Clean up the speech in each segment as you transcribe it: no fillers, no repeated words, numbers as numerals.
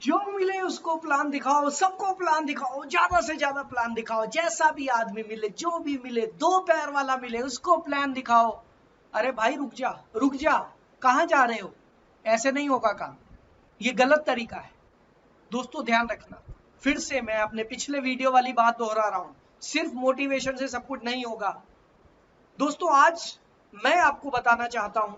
जो मिले उसको प्लान दिखाओ, सबको प्लान दिखाओ, ज्यादा से ज्यादा प्लान दिखाओ, जैसा भी आदमी मिले, जो भी मिले, 2 पैर वाला मिले उसको प्लान दिखाओ। अरे भाई रुक जा, रुक जा, कहां जा रहे हो? ऐसे नहीं होगा काम, ये गलत तरीका है। दोस्तों ध्यान रखना, फिर से मैं अपने पिछले वीडियो वाली बात दोहरा रहा हूं, सिर्फ मोटिवेशन से सब कुछ नहीं होगा। दोस्तों आज मैं आपको बताना चाहता हूं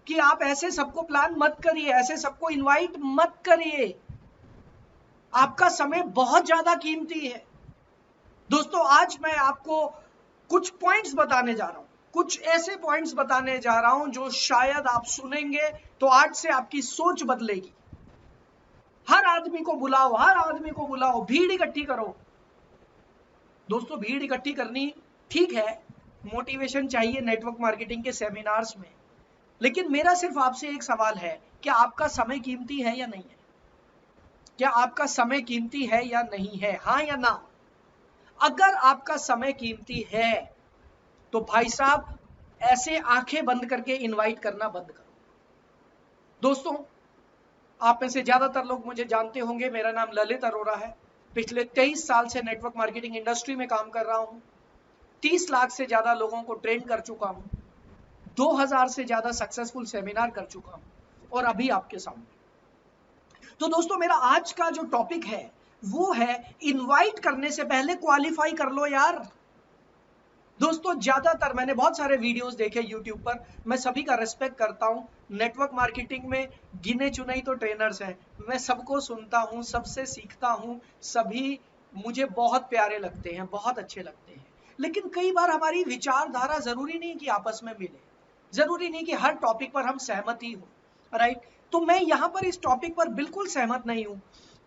कि आप ऐसे सबको प्लान मत करिए, ऐसे सबको इनवाइट मत करिए। आपका समय बहुत ज्यादा कीमती है। दोस्तों आज मैं आपको कुछ पॉइंट्स बताने जा रहा हूं, कुछ ऐसे पॉइंट्स बताने जा रहा हूं जो शायद आप सुनेंगे तो आज से आपकी सोच बदलेगी। हर आदमी को बुलाओ, हर आदमी को बुलाओ, भीड़ इकट्ठी करो। दोस्तों भीड़ इकट्ठी करनी ठीक है, मोटिवेशन चाहिए नेटवर्क मार्केटिंग के सेमिनार्स में, लेकिन मेरा सिर्फ आपसे एक सवाल है, क्या आपका समय कीमती है या नहीं है? क्या आपका समय कीमती है या नहीं है? हाँ या ना? अगर आपका समय कीमती है तो भाई साहब ऐसे आंखें बंद करके इनवाइट करना बंद करो। दोस्तों आप में से ज्यादातर लोग मुझे जानते होंगे, मेरा नाम ललित अरोड़ा है। पिछले 23 साल से नेटवर्क मार्केटिंग इंडस्ट्री में काम कर रहा हूं। 30 लाख से ज्यादा लोगों को ट्रेन कर चुका हूं, 2000 से ज्यादा सक्सेसफुल सेमिनार कर चुका हूं और अभी आपके सामने। तो दोस्तों मेरा आज का जो टॉपिक है वो है, इनवाइट करने से पहले क्वालिफाई कर लो यार। दोस्तों ज्यादातर मैंने बहुत सारे वीडियोस देखे यूट्यूब पर, मैं सभी का रिस्पेक्ट करता हूं। नेटवर्क मार्केटिंग में गिने चुने ही तो ट्रेनर्स हैं, मैं सबको सुनता हूं, सबसे सीखता हूं, सभी मुझे बहुत प्यारे लगते हैं, बहुत अच्छे लगते हैं। लेकिन कई बार हमारी विचारधारा जरूरी नहीं कि आपस में मिले, जरूरी नहीं कि हर टॉपिक पर हम सहमत ही हो, राइट? तो मैं यहां पर इस टॉपिक पर बिल्कुल सहमत नहीं हूं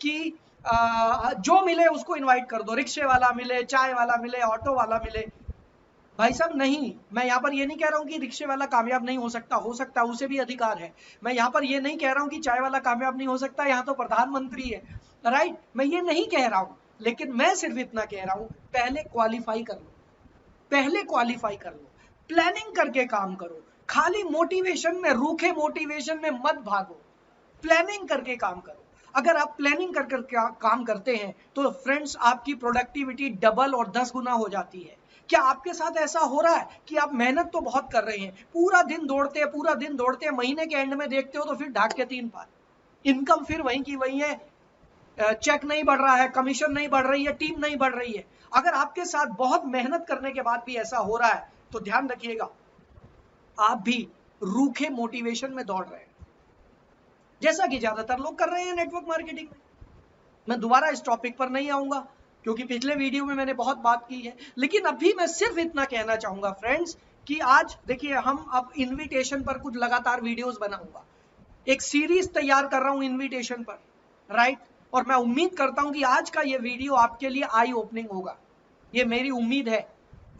कि जो मिले उसको इनवाइट कर दो, रिक्शे वाला मिले, चाय वाला मिले, ऑटो वाला मिले। भाई साहब नहीं, मैं यहाँ पर ये नहीं कह रहा हूँ कि रिक्शे वाला कामयाब नहीं हो सकता, उसे भी अधिकार है। मैं यहाँ पर ये नहीं कह रहा हूँ कि चाय वाला कामयाब नहीं हो सकता, यहाँ तो प्रधानमंत्री है, राइट? मैं ये नहीं कह रहा हूँ, लेकिन मैं सिर्फ इतना कह रहा हूँ, पहले क्वालिफाई कर लो, पहले क्वालिफाई कर लो, प्लानिंग करके काम करो। खाली मोटिवेशन में, रूखे मोटिवेशन में मत भागो, प्लानिंग करके काम करो। अगर आप प्लानिंग कर कर काम करते हैं तो फ्रेंड्स आपकी प्रोडक्टिविटी डबल और 10 गुना हो जाती है। क्या आपके साथ ऐसा हो रहा है कि आप मेहनत तो बहुत कर रहे हैं, पूरा दिन दौड़ते हैं, पूरा दिन दौड़ते हैं, महीने के एंड में देखते हो तो फिर ढाक के 3 पार, इनकम फिर वहीं की वहीं है, चेक नहीं बढ़ रहा है, कमीशन नहीं बढ़ रही है, टीम नहीं बढ़ रही है। अगर आपके साथ बहुत मेहनत करने के बाद भी ऐसा हो रहा है तो ध्यान रखिएगा, आप भी रूखे मोटिवेशन में दौड़ रहे हैं, जैसा कि ज्यादातर लोग कर रहे हैं नेटवर्क मार्केटिंग में। मैं दोबारा इस टॉपिक पर नहीं आऊंगा क्योंकि पिछले वीडियो में मैंने बहुत बात की है, लेकिन अभी मैं सिर्फ इतना कहना चाहूंगा फ्रेंड्स कि आज देखिए, हम अब इनविटेशन पर कुछ लगातार वीडियोस बनाऊंगा, एक सीरीज तैयार कर रहा हूं इनविटेशन पर, राइट? और मैं उम्मीद करता हूं कि आज का ये वीडियो आपके लिए आई ओपनिंग होगा, ये मेरी उम्मीद है।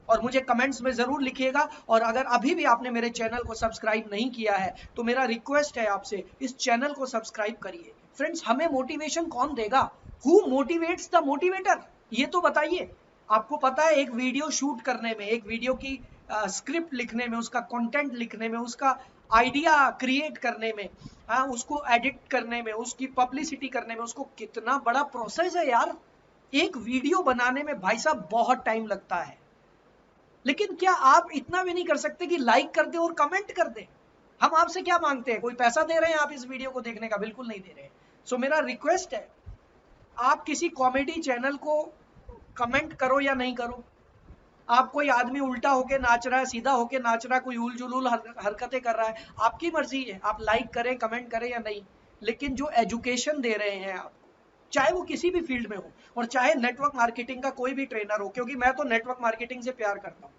और मुझे कमेंट्स में जरूर लिखिएगा, और अगर अभी भी आपने मेरे चैनल को सब्सक्राइब नहीं किया है तो मेरा रिक्वेस्ट है आपसे, इस चैनल को सब्सक्राइब करिए। फ्रेंड्स हमें मोटिवेशन कौन देगा? Who motivates the motivator? ये तो बताइए। आपको पता है, एक वीडियो शूट करने में, एक वीडियो की स्क्रिप्ट लिखने में, उसका कंटेंट लिखने में, उसका आइडिया क्रिएट करने में, उसको एडिट करने में, उसकी पब्लिसिटी करने में, उसको कितना बड़ा प्रोसेस है यार। एक वीडियो बनाने में भाई साहब बहुत टाइम लगता है, लेकिन क्या आप इतना भी नहीं कर सकते कि लाइक कर दे और कमेंट कर दे? हम आपसे क्या मांगते हैं? कोई पैसा दे रहे हैं आप इस वीडियो को देखने का? बिल्कुल नहीं दे रहे हैं। सो मेरा रिक्वेस्ट है, आप किसी कॉमेडी चैनल को कमेंट करो या नहीं करो, आप कोई आदमी उल्टा होके नाच रहा है, सीधा होके नाच रहा है, कोई उल जुलूल हरकतें कर रहा है, आपकी मर्जी है, आप लाइक करें, कमेंट करें या नहीं। लेकिन जो एजुकेशन दे रहे हैं आपको, चाहे वो किसी भी फील्ड में हो, और चाहे नेटवर्क मार्केटिंग का कोई भी ट्रेनर हो, क्योंकि मैं तो नेटवर्क मार्केटिंग से प्यार करता हूँ,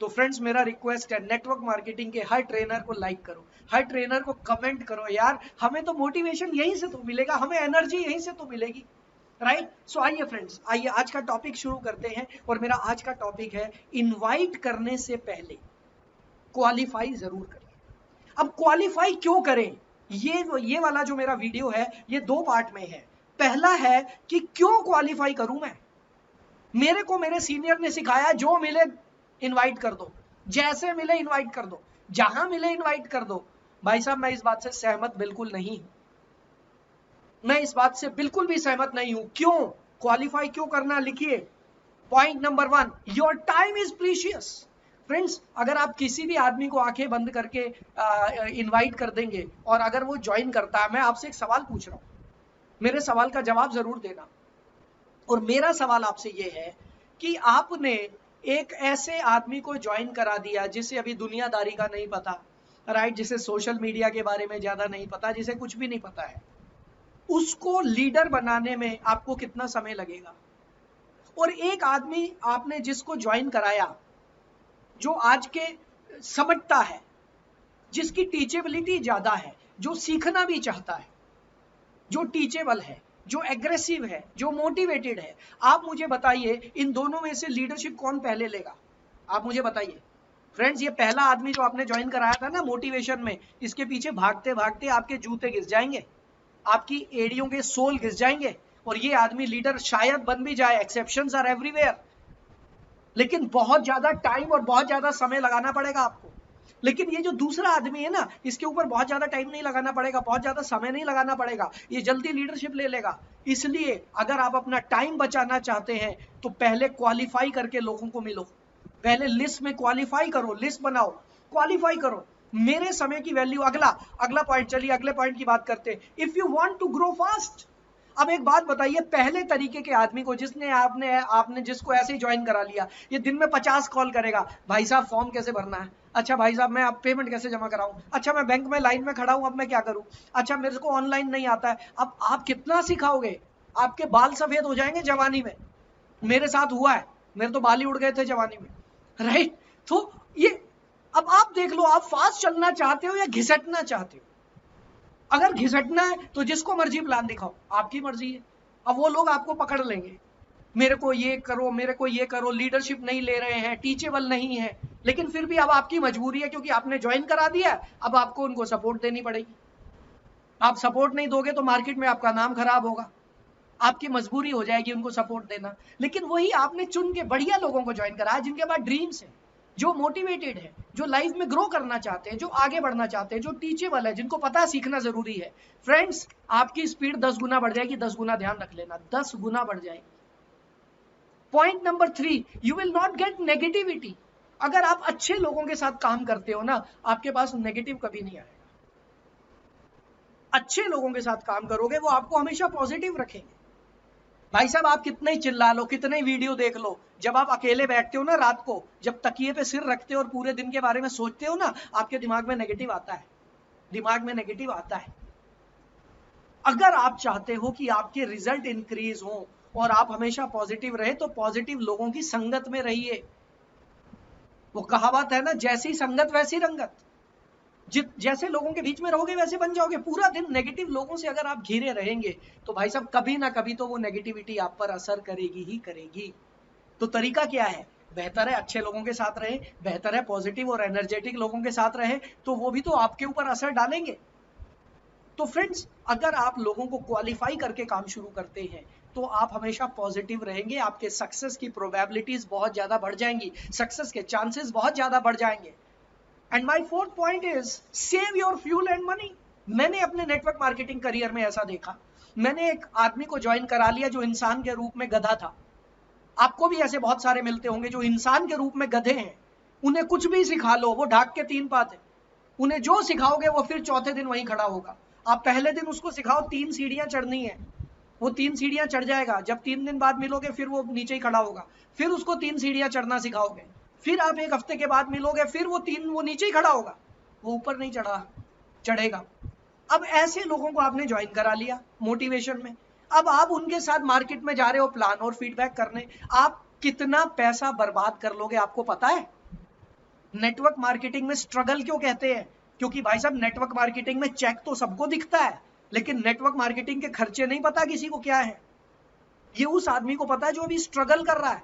तो फ्रेंड्स मेरा रिक्वेस्ट है, नेटवर्क मार्केटिंग के हर ट्रेनर को लाइक करो, हर ट्रेनर को कमेंट करो यार। हमें तो मोटिवेशन यहीं से तो मिलेगा, हमें एनर्जी यहीं से तो मिलेगी, राइट? सो आइए फ्रेंड्स, आइए आज का टॉपिक शुरू करते हैं। और मेरा आज का टॉपिक है, इनवाइट करने से पहले क्वालिफाई जरूर करें। अब क्वालिफाई क्यों करें, ये वाला जो मेरा वीडियो है ये 2 पार्ट में है। पहला है कि क्यों क्वालिफाई करूं मैं। मेरे को मेरे सीनियर ने सिखाया, जो मिले इनवाइट कर दो, जैसे मिले इनवाइट कर दो, जहां मिले इनवाइट कर दो। भाई साहब मैं इस बात से सहमत बिल्कुल नहीं हूं। मैं इस बात से बिल्कुल भी सहमत नहीं हूं। क्यों क्वालिफाई क्यों करना, लिखिए। Point number 1, your time is precious. Friends, अगर आप किसी भी आदमी को आंखें बंद करके इनवाइट कर देंगे और अगर वो ज्वाइन करता है, मैं आपसे एक सवाल पूछ रहा हूं, मेरे सवाल का जवाब जरूर देना। और मेरा सवाल आपसे ये है कि आपने एक ऐसे आदमी को ज्वाइन करा दिया जिसे अभी दुनियादारी का नहीं पता, राइट, जिसे सोशल मीडिया के बारे में ज्यादा नहीं पता, जिसे कुछ भी नहीं पता है, उसको लीडर बनाने में आपको कितना समय लगेगा? और एक आदमी आपने जिसको ज्वाइन कराया, जो आज के समझता है, जिसकी टीचेबिलिटी ज्यादा है, जो सीखना भी चाहता है, जो टीचेबल है, जो एग्रेसिव है, जो मोटिवेटेड है, आप मुझे बताइए इन दोनों में से लीडरशिप कौन पहले लेगा? आप मुझे बताइए। फ्रेंड्स, ये पहला आदमी जो आपने ज्वाइन कराया था ना मोटिवेशन में, इसके पीछे भागते भागते आपके जूते घिस जाएंगे, आपकी एड़ियों के सोल घिस जाएंगे, और ये आदमी लीडर शायद बन भी जाए, एक्सेप्शंस आर एवरीवेयर, लेकिन बहुत ज्यादा टाइम और बहुत ज्यादा समय लगाना पड़ेगा आपको। लेकिन ये जो दूसरा आदमी है ना, इसके ऊपर बहुत ज्यादा टाइम नहीं लगाना पड़ेगा, बहुत ज्यादा समय नहीं लगाना पड़ेगा, ये जल्दी लीडरशिप ले लेगा। इसलिए अगर आप अपना टाइम बचाना चाहते हैं तो पहले क्वालिफाई करके लोगों को मिलो, पहले लिस्ट में क्वालिफाई करो, लिस्ट बनाओ, क्वालिफाई करो। मेरे समय की वैल्यू। अगला पॉइंट, चलिए अगले पॉइंट की बात करते हैं। If you want to grow fast. अब एक बात बताइए, पहले तरीके के आदमी को जिसने आपने जिसको ऐसे ही ज्वाइन करा लिया, ये दिन में 50 कॉल करेगा, भाई साहब फॉर्म कैसे भरना है, अच्छा भाई साहब मैं अब पेमेंट कैसे जमा कराऊं, अच्छा मैं बैंक में लाइन में खड़ा हूं अब मैं क्या करूं, अच्छा मेरे को ऑनलाइन नहीं आता है। अब आप कितना सिखाओगे? आपके बाल सफेद हो जाएंगे जवानी में। मेरे साथ हुआ है, मेरे तो बाल ही उड़ गए थे जवानी में, राइट। तो ये, अब आप देख लो, आप फास्ट चलना चाहते हो या घिसटना चाहते हो? अगर घिसटना है तो जिसको मर्जी प्लान दिखाओ, आपकी मर्जी है। अब वो लोग आपको पकड़ लेंगे, मेरे को ये करो, मेरे को ये करो, लीडरशिप नहीं ले रहे हैं, टीचेबल नहीं है, लेकिन फिर भी अब आपकी मजबूरी है क्योंकि आपने ज्वाइन करा दिया, अब आपको उनको सपोर्ट देनी पड़ेगी। आप सपोर्ट नहीं दोगे तो मार्केट में आपका नाम खराब होगा, आपकी मजबूरी हो जाएगी उनको सपोर्ट देना। लेकिन वही आपने चुन के बढ़िया लोगों को ज्वाइन कराया जिनके पास ड्रीम्स है, जो मोटिवेटेड है, जो लाइफ में ग्रो करना चाहते हैं, जो आगे बढ़ना चाहते हैं, जो टीचेबल है, जिनको पता है सीखना जरूरी है। फ्रेंड्स, आपकी स्पीड 10 गुना बढ़ जाएगी, 10 गुना, ध्यान रख लेना, 10 गुना बढ़ जाएगी। Point number 3, you will not gate negativity. अगर आप अच्छे लोगों के साथ काम करते हो ना, आपके पास नेगेटिव कभी नहीं आएगा। अच्छे लोगों के साथ काम करोगे, वो आपको हमेशा पॉजिटिव रखेंगे। भाई साहब, आप कितने ही चिल्ला लो, कितने ही वीडियो देख लो, जब आप अकेले बैठते हो ना रात को, जब तकिए पे सिर रखते हो और पूरे दिन के बारे में सोचते हो ना, आपके दिमाग में नेगेटिव आता है, दिमाग में नेगेटिव आता है। अगर आप चाहते हो कि आपके रिजल्ट इंक्रीज हो और आप हमेशा पॉजिटिव रहे, तो पॉजिटिव लोगों की संगत में रहिए। वो कहावत है ना, जैसी संगत वैसी रंगत। जैसे लोगों के बीच में रहोगे वैसे बन जाओगे। पूरा दिन नेगेटिव लोगों से अगर आप घिरे रहेंगे तो भाई साहब कभी ना कभी तो वो नेगेटिविटी आप पर असर करेगी ही करेगी। तो तरीका क्या है? बेहतर है अच्छे लोगों के साथ रहे, बेहतर है पॉजिटिव और एनर्जेटिक लोगों के साथ रहे, तो वो भी तो आपके ऊपर असर डालेंगे। तो फ्रेंड्स, अगर आप लोगों को क्वालिफाई करके काम शुरू करते हैं तो आप हमेशा पॉजिटिव रहेंगे, आपके सक्सेस की प्रोबेबिलिटीज बहुत ज्यादा बढ़ जाएंगी, सक्सेस के चांसेस बहुत ज्यादा बढ़ जाएंगे। And my fourth point is save your fuel and money. मैंने अपने नेटवर्क मार्केटिंग करियर में ऐसा देखा, मैंने एक आदमी को ज्वाइन करा लिया जो इंसान के रूप में गधा था। आपको भी ऐसे बहुत सारे मिलते होंगे जो इंसान के रूप में गधे हैं, उन्हें कुछ भी सिखा लो वो ढाक के 3 पाते, उन्हें जो सिखाओगे वो फिर चौथे दिन वहीं खड़ा होगा। आप पहले दिन उसको सिखाओ 3 सीढ़ियां चढ़नी है, वो 3 सीढ़ियां चढ़ जाएगा, जब 3 दिन बाद मिलोगे फिर वो नीचे ही खड़ा होगा, फिर उसको 3 सीढ़ियां चढ़ना सिखाओगे, फिर आप 1 हफ्ते के बाद मिलोगे फिर वो नीचे ही खड़ा होगा, वो ऊपर नहीं चढ़ेगा। अब ऐसे लोगों को आपने ज्वाइन करा लिया मोटिवेशन में, अब आप उनके साथ मार्केट में जा रहे हो प्लान और फीडबैक करने, आप कितना पैसा बर्बाद कर लोगे आपको पता है? नेटवर्क मार्केटिंग में स्ट्रगल क्यों कहते हैं? क्योंकि भाई साहब नेटवर्क मार्केटिंग में चेक तो सबको दिखता है, लेकिन नेटवर्क मार्केटिंग के खर्चे नहीं पता किसी को क्या है। ये उस आदमी को पता है जो अभी स्ट्रगल कर रहा है,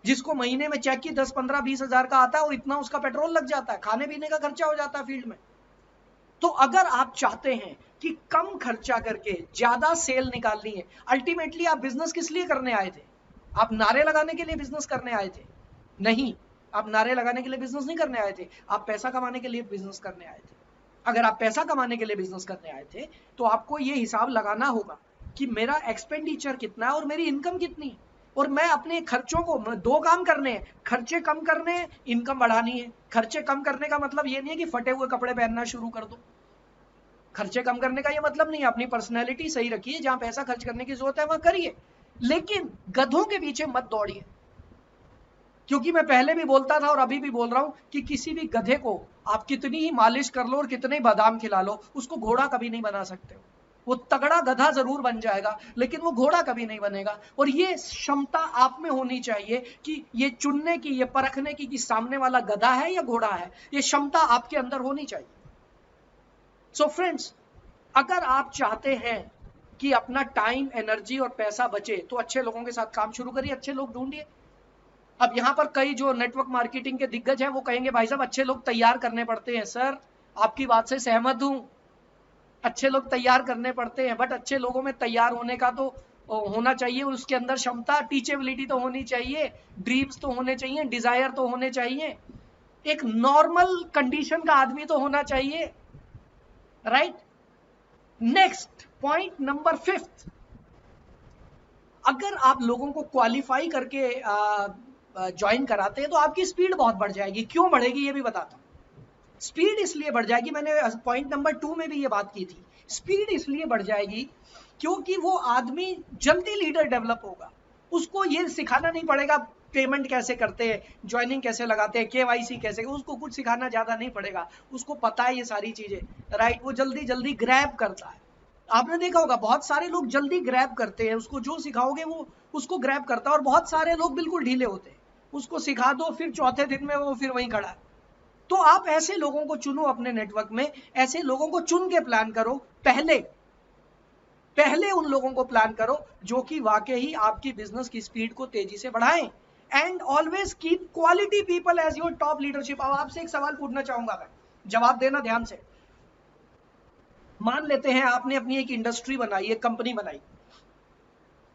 जिसको महीने में चेक की 10, 15, 20 हजार का आता है और इतना उसका पेट्रोल लग जाता है, खाने पीने का खर्चा हो जाता है फील्ड में। तो अगर आप चाहते हैं कि कम खर्चा करके ज्यादा सेल निकालनी है, अल्टीमेटली आप बिजनेस किस लिए करने आए थे? आप नारे लगाने के लिए बिजनेस करने आए थे? नहीं, आप नारे लगाने के लिए बिजनेस नहीं करने आए थे, आप पैसा कमाने के लिए बिजनेस करने आए थे। अगर आप पैसा कमाने के लिए बिजनेस करने आए थे तो आपको ये हिसाब लगाना होगा कि मेरा एक्सपेंडिचर कितना है और मेरी इनकम कितनी है, और मैं अपने खर्चों को, दो काम करने हैं, खर्चे कम करने हैं, इनकम बढ़ानी है। खर्चे कम करने का मतलब ये नहीं है कि फटे हुए कपड़े पहनना शुरू कर दो। खर्चे कम करने का ये मतलब नहीं है, अपनी पर्सनैलिटी सही रखिए, जहां पैसा खर्च करने की जरूरत है वहां करिए, लेकिन गधों के पीछे मत दौड़िए। क्योंकि मैं पहले भी बोलता था और अभी भी बोल रहा हूं कि किसी भी गधे को आप कितनी ही मालिश कर लो और कितने ही बादाम खिला लो, उसको घोड़ा कभी नहीं बना सकते हो। वो तगड़ा गधा जरूर बन जाएगा लेकिन वो घोड़ा कभी नहीं बनेगा। और ये क्षमता आप में होनी चाहिए कि ये चुनने की, ये परखने की कि सामने वाला गधा है या घोड़ा है, ये क्षमता आपके अंदर होनी चाहिए। सो फ्रेंड्स, अगर आप चाहते हैं कि अपना टाइम, एनर्जी और पैसा बचे तो अच्छे लोगों के साथ काम शुरू करिए, अच्छे लोग ढूंढिए। अब यहां पर कई जो नेटवर्क मार्केटिंग के दिग्गज हैं वो कहेंगे भाई साहब अच्छे लोग तैयार करने पड़ते हैं। सर, आपकी बात से सहमत हूं, अच्छे लोग तैयार करने पड़ते हैं, बट अच्छे लोगों में तैयार होने का तो होना चाहिए, उसके अंदर क्षमता, टीचेबिलिटी तो होनी चाहिए, ड्रीम्स तो होने चाहिए, डिजायर तो होने चाहिए, एक नॉर्मल कंडीशन का आदमी तो होना चाहिए, राइट। नेक्स्ट पॉइंट नंबर 5, अगर आप लोगों को क्वालिफाई करके ज्वाइन कराते हैं तो आपकी स्पीड बहुत बढ़ जाएगी। क्यों बढ़ेगी ये भी बताता हूं। स्पीड इसलिए बढ़ जाएगी, मैंने पॉइंट नंबर 2 में भी ये बात की थी, स्पीड इसलिए बढ़ जाएगी क्योंकि वो आदमी जल्दी लीडर डेवलप होगा। उसको ये सिखाना नहीं पड़ेगा पेमेंट कैसे करते हैं, ज्वाइनिंग कैसे लगाते हैं, केवाईसी कैसे, उसको कुछ सिखाना ज्यादा नहीं पड़ेगा, उसको पता है ये सारी चीजें, राइट। वो जल्दी जल्दी ग्रैब करता है। आपने देखा होगा बहुत सारे लोग जल्दी ग्रैब करते हैं, उसको जो सिखाओगे वो उसको ग्रैब करता है, और बहुत सारे लोग बिल्कुल ढीले होते हैं, उसको सिखा दो फिर चौथे दिन में वो फिर वहीं खड़ा है। तो आप ऐसे लोगों को चुनो अपने नेटवर्क में, ऐसे लोगों को चुन के प्लान करो। पहले उन लोगों को प्लान करो जो कि वाकई ही आपकी बिजनेस की स्पीड को तेजी से बढ़ाएं। And always keep quality people as your top leadership. अब आपसे एक सवाल पूछना चाहूंगा मैं, जवाब देना ध्यान से। मान लेते हैं आपने अपनी एक इंडस्ट्री बनाई, एक कंपनी बनाई,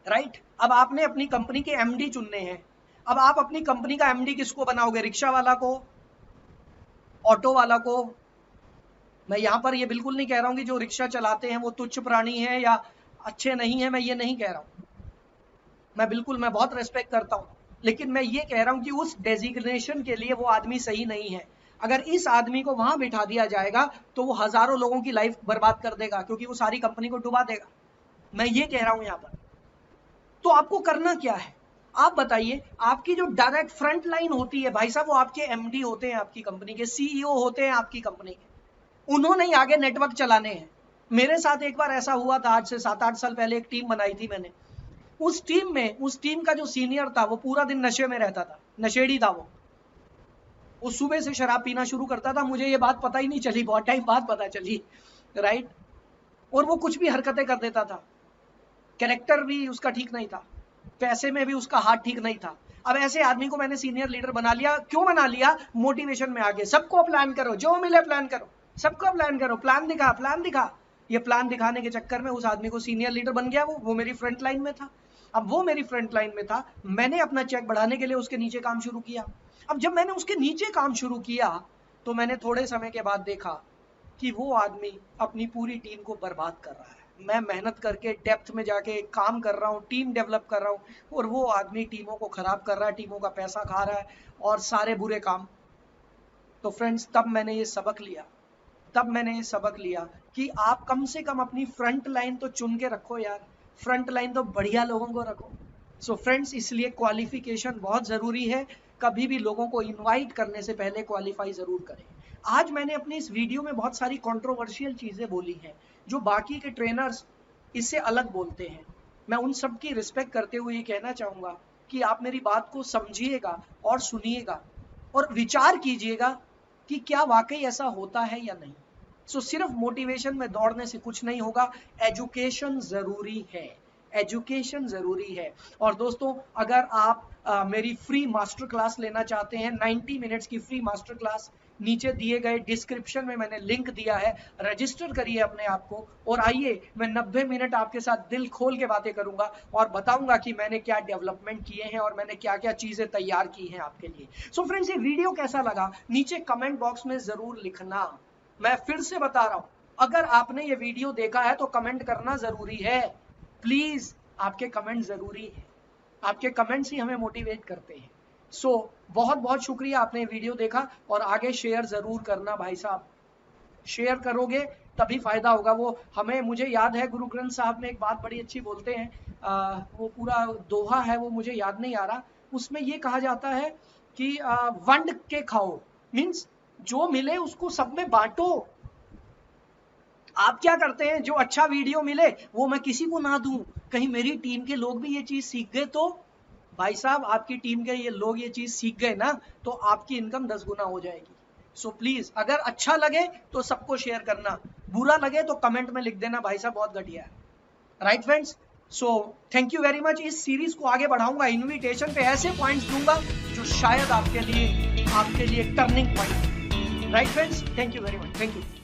राइट। अब आपने अपनी कंपनी के एमडी चुनने हैं। अब आप अपनी कंपनी का एमडी किसको बनाओगे? रिक्शा वाला को, ऑटो वाला को? मैं यहां पर ये बिल्कुल नहीं कह रहा हूं कि जो रिक्शा चलाते हैं वो तुच्छ प्राणी है या अच्छे नहीं है, मैं ये नहीं कह रहा हूं। मैं बहुत रेस्पेक्ट करता हूं, लेकिन मैं ये कह रहा हूं कि उस डेजिग्नेशन के लिए वो आदमी सही नहीं है। अगर इस आदमी को वहां बिठा दिया जाएगा तो वो हजारों लोगों की लाइफ बर्बाद कर देगा, क्योंकि वो सारी कंपनी को डुबा देगा। मैं ये कह रहा हूं यहां पर। तो आपको करना क्या है, आप बताइए। आपकी जो डायरेक्ट फ्रंट लाइन होती है भाई साहब, वो आपके एमडी होते हैं, आपकी कंपनी के सीईओ होते हैं आपकी कंपनी के। उन्होंने ही आगे नेटवर्क चलाने हैं। मेरे साथ एक बार ऐसा हुआ था, आज से 7-8 साल पहले एक टीम बनाई थी मैंने। उस टीम का जो सीनियर था वो पूरा दिन नशे में रहता था, नशेड़ी था वो सुबह से शराब पीना शुरू करता था। मुझे ये बात पता ही नहीं चली, बहुत टाइम बाद पता चली, राइट। और वो कुछ भी हरकतें कर देता था, कैरेक्टर भी उसका ठीक नहीं था, पैसे में भी उसका हाथ ठीक नहीं था। अब ऐसे आदमी को मैंने सीनियर लीडर बना लिया। क्यों बना लिया? मोटिवेशन में आगे सबको प्लान करो, जो मिले प्लान करो, सबको प्लान करो, प्लान दिखा। ये प्लान दिखाने के चक्कर में उस आदमी को सीनियर लीडर बन गया। वो मेरी फ्रंट लाइन में था। अब वो मेरी फ्रंट लाइन में था, मैंने अपना चेक बढ़ाने के लिए उसके नीचे काम शुरू किया। अब जब मैंने उसके नीचे काम शुरू किया तो मैंने थोड़े समय के बाद देखा कि वो आदमी अपनी पूरी टीम को बर्बाद कर रहा है। मैं मेहनत करके डेप्थ में जाके काम कर रहा हूँ, टीम डेवलप कर रहा हूँ, और वो आदमी टीमों को खराब कर रहा है, टीमों का पैसा खा रहा है और सारे बुरे काम। तो फ्रेंड्स, तब मैंने ये सबक लिया कि आप कम से कम अपनी फ्रंट लाइन तो चुन के रखो यार, फ्रंट लाइन तो बढ़िया लोगों को रखो। सो फ्रेंड्स, इसलिए क्वालिफिकेशन बहुत जरूरी है। कभी भी लोगों को इनवाइट करने से पहले क्वालिफाई जरूर करें। आज मैंने अपनी इस वीडियो में बहुत सारी कंट्रोवर्शियल चीजें बोली हैं जो बाकी के ट्रेनर्स इससे अलग बोलते हैं। मैं उन सब की रिस्पेक्ट करते हुए ये कहना चाहूंगा कि आप मेरी बात को समझिएगा और सुनिएगा और विचार कीजिएगा कि क्या वाकई ऐसा होता है या नहीं। सो सिर्फ मोटिवेशन में दौड़ने से कुछ नहीं होगा, एजुकेशन जरूरी है, एजुकेशन जरूरी है। और दोस्तों, अगर आप मेरी फ्री मास्टर क्लास लेना चाहते हैं, 90 मिनट्स की फ्री मास्टर क्लास, नीचे दिए गए डिस्क्रिप्शन में मैंने लिंक दिया है, रजिस्टर करिए अपने आप को और आइए, मैं 90 मिनट आपके साथ दिल खोल के बातें करूंगा और बताऊंगा कि मैंने क्या डेवलपमेंट किए हैं और मैंने क्या क्या चीजें तैयार की हैं आपके लिए। सो फ्रेंड्स, ये वीडियो कैसा लगा नीचे कमेंट बॉक्स में जरूर लिखना, मैं फिर से बता रहा हूं, अगर आपने ये वीडियो देखा है तो कमेंट करना जरूरी है। प्लीज आपके कमेंट जरूरी है, आपके कमेंट्स ही हमें मोटिवेट करते हैं। सो बहुत बहुत शुक्रिया, आपने वीडियो देखा और आगे शेयर जरूर करना भाई साहब, शेयर करोगे तभी फायदा होगा। वो हमें, मुझे याद है गुरु ग्रंथ साहब में एक बात बड़ी अच्छी बोलते हैं, वो पूरा दोहा है, वो मुझे याद नहीं आ रहा, उसमें ये कहा जाता है कि वंड के खाओ, मीन्स जो मिले उसको सब में बांटो। आप क्या करते हैं, जो अच्छा वीडियो मिले वो मैं किसी को ना दूं, कहीं मेरी टीम के लोग भी ये चीज सीख गए तो भाई साहब आपकी टीम के ये लोग ये चीज सीख गए ना, तो आपकी इनकम 10 गुना हो जाएगी। सो प्लीज अगर अच्छा लगे तो सबको शेयर करना, बुरा लगे तो कमेंट में लिख देना भाई साहब बहुत घटिया है। Right friends, so thank you very much. इस सीरीज को आगे बढ़ाऊंगा, इन्विटेशन पे ऐसे पॉइंट्स दूंगा जो शायद आपके लिए turning point. Right friends, thank you very much, thank you.